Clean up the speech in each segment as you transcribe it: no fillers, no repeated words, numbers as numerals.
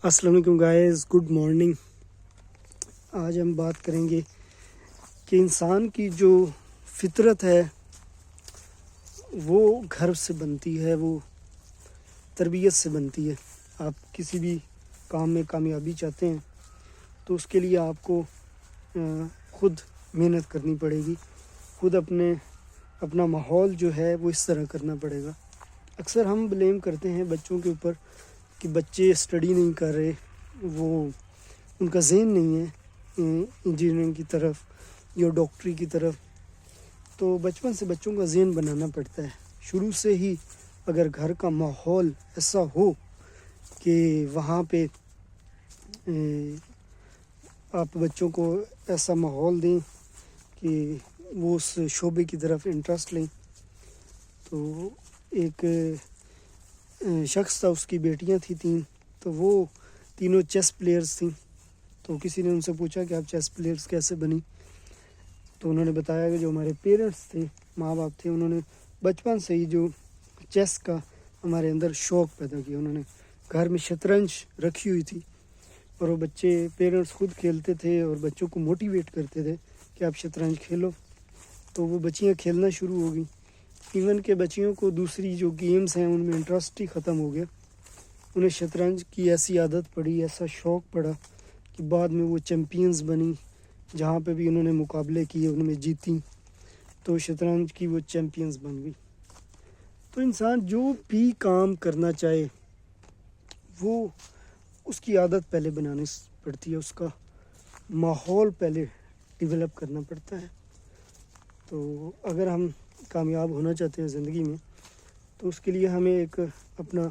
السلام علیکم guys, good morning. آج ہم بات کریں گے کہ انسان کی جو فطرت ہے وہ گھر سے بنتی ہے، وہ تربیت سے بنتی ہے۔ آپ کسی بھی کام میں کامیابی چاہتے ہیں تو اس کے لیے آپ کو خود محنت کرنی پڑے گی، خود اپنا ماحول جو ہے وہ اس طرح کرنا پڑے گا۔ اکثر ہم بلیم کرتے ہیں بچوں کے اوپر کہ بچے اسٹڈی نہیں کر رہے، وہ ان کا ذہن نہیں ہے انجینئرنگ کی طرف یا ڈاکٹری کی طرف۔ تو بچپن سے بچوں کا ذہن بنانا پڑتا ہے شروع سے ہی۔ اگر گھر کا ماحول ایسا ہو کہ وہاں پہ آپ بچوں کو ایسا ماحول دیں کہ وہ اس شعبے کی طرف انٹرسٹ لیں۔ تو ایک شخص تھا، اس کی بیٹیاں تھیں 3، تو وہ تینوں چیس پلیئرز تھیں۔ تو کسی نے ان سے پوچھا کہ آپ چیس پلیئرز کیسے بنی؟ تو انہوں نے بتایا کہ جو ہمارے پیرنٹس تھے، ماں باپ تھے، انہوں نے بچپن سے ہی جو چیس کا ہمارے اندر شوق پیدا کیا۔ انہوں نے گھر میں شطرنج رکھی ہوئی تھی اور وہ پیرنٹس خود کھیلتے تھے اور بچوں کو موٹیویٹ کرتے تھے کہ آپ شطرنج کھیلو۔ تو وہ بچیاں کھیلنا شروع ہو گئیں۔ ایون کہ بچیوں کو دوسری جو گیمز ہیں ان میں انٹرسٹ ہی ختم ہو گیا۔ انہیں شطرنج کی ایسی عادت پڑی، ایسا شوق پڑا کہ بعد میں وہ چیمپئنز بنی۔ جہاں پہ بھی انہوں نے مقابلے کیے ان میں جیتیں، تو شطرنج کی وہ چیمپئنز بن گئی۔ تو انسان جو بھی کام کرنا چاہے وہ اس کی عادت پہلے بنانی پڑتی ہے، اس کا ماحول پہلے ڈیولپ کرنا پڑتا ہے۔ تو اگر ہم کامیاب ہونا چاہتے ہیں زندگی میں تو اس کے لیے ہمیں ایک اپنا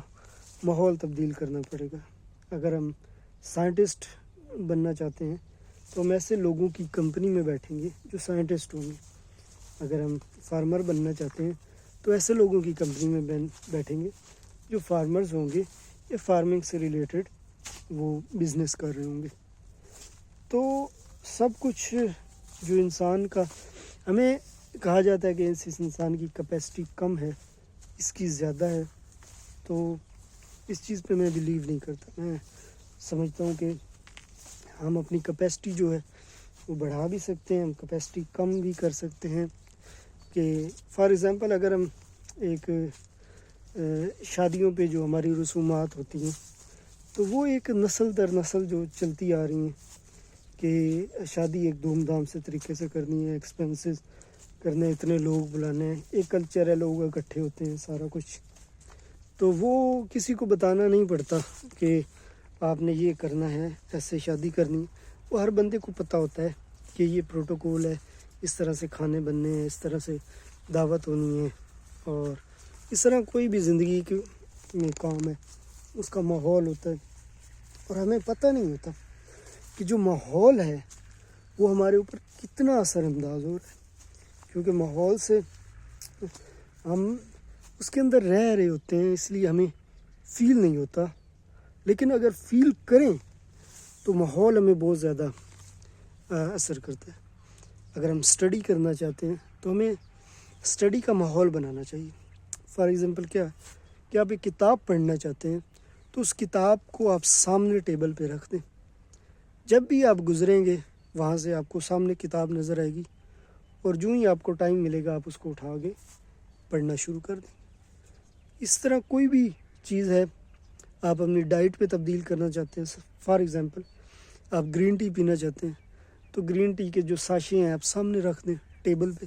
ماحول تبدیل کرنا پڑے گا۔ اگر ہم سائنٹسٹ بننا چاہتے ہیں تو ہم ایسے لوگوں کی کمپنی میں بیٹھیں گے جو سائنٹسٹ ہوں گے۔ اگر ہم فارمر بننا چاہتے ہیں تو ایسے لوگوں کی کمپنی میں بیٹھیں گے جو فارمرز ہوں گے یا فارمنگ سے ریلیٹڈ وہ بزنس کر رہے ہوں گے۔ تو سب کچھ جو انسان کا، ہمیں کہا جاتا ہے کہ اس انسان کی کیپیسٹی کم ہے، اس کی زیادہ ہے۔ تو اس چیز پہ میں بلیو نہیں کرتا۔ میں سمجھتا ہوں کہ ہم اپنی کیپیسٹی جو ہے وہ بڑھا بھی سکتے ہیں، ہم کیپیسٹی کم بھی کر سکتے ہیں۔ کہ فار ایگزامپل اگر ہم ایک شادیوں پہ جو ہماری رسومات ہوتی ہیں تو وہ ایک نسل در نسل جو چلتی آ رہی ہیں کہ شادی ایک دھوم دھام سے طریقے سے کرنی ہے، ایکسپینسز کرنے، اتنے لوگ بلانے ہیں، ایک کلچر ہے، لوگ اکٹھے ہوتے ہیں، سارا کچھ۔ تو وہ کسی کو بتانا نہیں پڑتا کہ آپ نے یہ کرنا ہے، ایسے شادی کرنی ہے۔ وہ ہر بندے کو پتہ ہوتا ہے کہ یہ پروٹوکول ہے، اس طرح سے کھانے بننے ہیں، اس طرح سے دعوت ہونی ہے، اور اس طرح کوئی بھی زندگی میں کام ہے اس کا ماحول ہوتا ہے۔ اور ہمیں پتہ نہیں ہوتا کہ جو ماحول ہے وہ ہمارے اوپر کتنا اثر انداز ہو رہا ہے، کیونکہ ماحول سے ہم اس کے اندر رہ رہے ہوتے ہیں، اس لیے ہمیں فیل نہیں ہوتا۔ لیکن اگر فیل کریں تو ماحول ہمیں بہت زیادہ اثر کرتا ہے۔ اگر ہم اسٹڈی کرنا چاہتے ہیں تو ہمیں اسٹڈی کا ماحول بنانا چاہیے۔ فار ایگزامپل کیا کہ آپ ایک کتاب پڑھنا چاہتے ہیں تو اس کتاب کو آپ سامنے ٹیبل پہ رکھ دیں۔ جب بھی آپ گزریں گے وہاں سے آپ کو سامنے کتاب نظر آئے گی، اور جو ہی آپ کو ٹائم ملے گا آپ اس کو اٹھا کے پڑھنا شروع کر دیں۔ اس طرح کوئی بھی چیز ہے آپ اپنی ڈائٹ پہ تبدیل کرنا چاہتے ہیں، فار ایگزامپل آپ گرین ٹی پینا چاہتے ہیں تو گرین ٹی کے جو ساشے ہیں آپ سامنے رکھ دیں ٹیبل پہ۔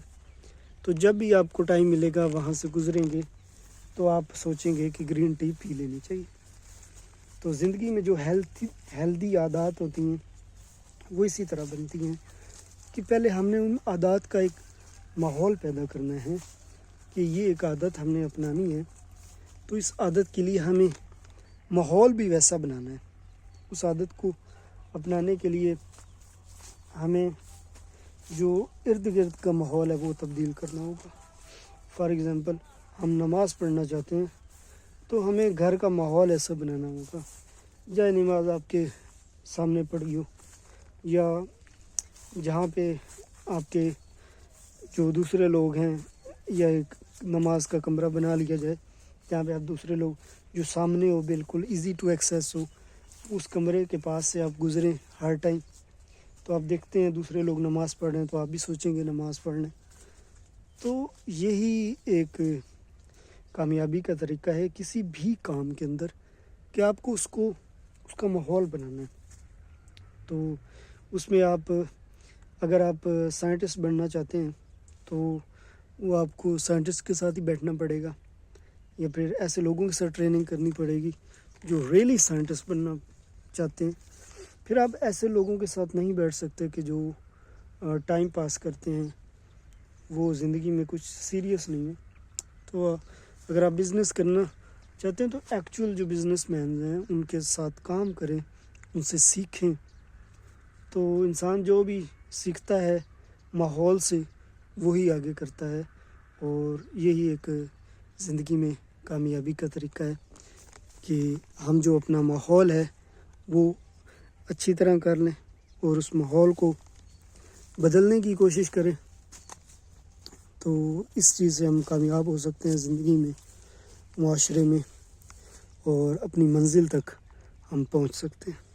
تو جب بھی آپ کو ٹائم ملے گا وہاں سے گزریں گے تو آپ سوچیں گے کہ گرین ٹی پی لینی چاہیے۔ تو زندگی میں جو ہیلدی عادات ہوتی ہیں وہ اسی طرح بنتی ہیں کہ پہلے ہم نے ان عادات کا ایک ماحول پیدا کرنا ہے کہ یہ ایک عادت ہم نے اپنانی ہے، تو اس عادت کے لیے ہمیں ماحول بھی ویسا بنانا ہے۔ اس عادت کو اپنانے کے لیے ہمیں جو ارد گرد کا ماحول ہے وہ تبدیل کرنا ہوگا۔ فار ایگزامپل ہم نماز پڑھنا چاہتے ہیں تو ہمیں گھر کا ماحول ایسا بنانا ہوگا، جائے نماز آپ کے سامنے پڑھی ہو، یا جہاں پہ آپ کے جو دوسرے لوگ ہیں، یا ایک نماز کا کمرہ بنا لیا جائے جہاں پہ آپ دوسرے لوگ جو سامنے ہو، بالکل ایزی ٹو ایکسیس ہو، اس کمرے کے پاس سے آپ گزریں ہر ٹائم تو آپ دیکھتے ہیں دوسرے لوگ نماز پڑھ رہے ہیں تو آپ بھی سوچیں گے نماز پڑھ لیں. تو یہی ایک کامیابی کا طریقہ ہے کسی بھی کام کے اندر کہ آپ کو اس کا ماحول بنانا ہے. تو اس میں اگر آپ سائنٹسٹ بننا چاہتے ہیں تو وہ آپ کو سائنٹسٹ کے ساتھ ہی بیٹھنا پڑے گا یا پھر ایسے لوگوں کے ساتھ ٹریننگ کرنی پڑے گی جو ریئلی سائنٹسٹ بننا چاہتے ہیں. پھر آپ ایسے لوگوں کے ساتھ نہیں بیٹھ سکتے کہ جو ٹائم پاس کرتے ہیں, وہ زندگی میں کچھ سیریس نہیں ہے. تو اگر آپ بزنس کرنا چاہتے ہیں تو ایکچوئل جو بزنس مینز ہیں ان کے ساتھ کام کریں, ان سے سیکھیں. تو انسان جو بھی سیکھتا ہے ماحول سے وہی آگے کرتا ہے, اور یہی ایک زندگی میں کامیابی کا طریقہ ہے کہ ہم جو اپنا ماحول ہے وہ اچھی طرح کر لیں اور اس ماحول کو بدلنے کی کوشش کریں. تو اس چیز سے ہم کامیاب ہو سکتے ہیں زندگی میں, معاشرے میں, اور اپنی منزل تک ہم پہنچ سکتے ہیں.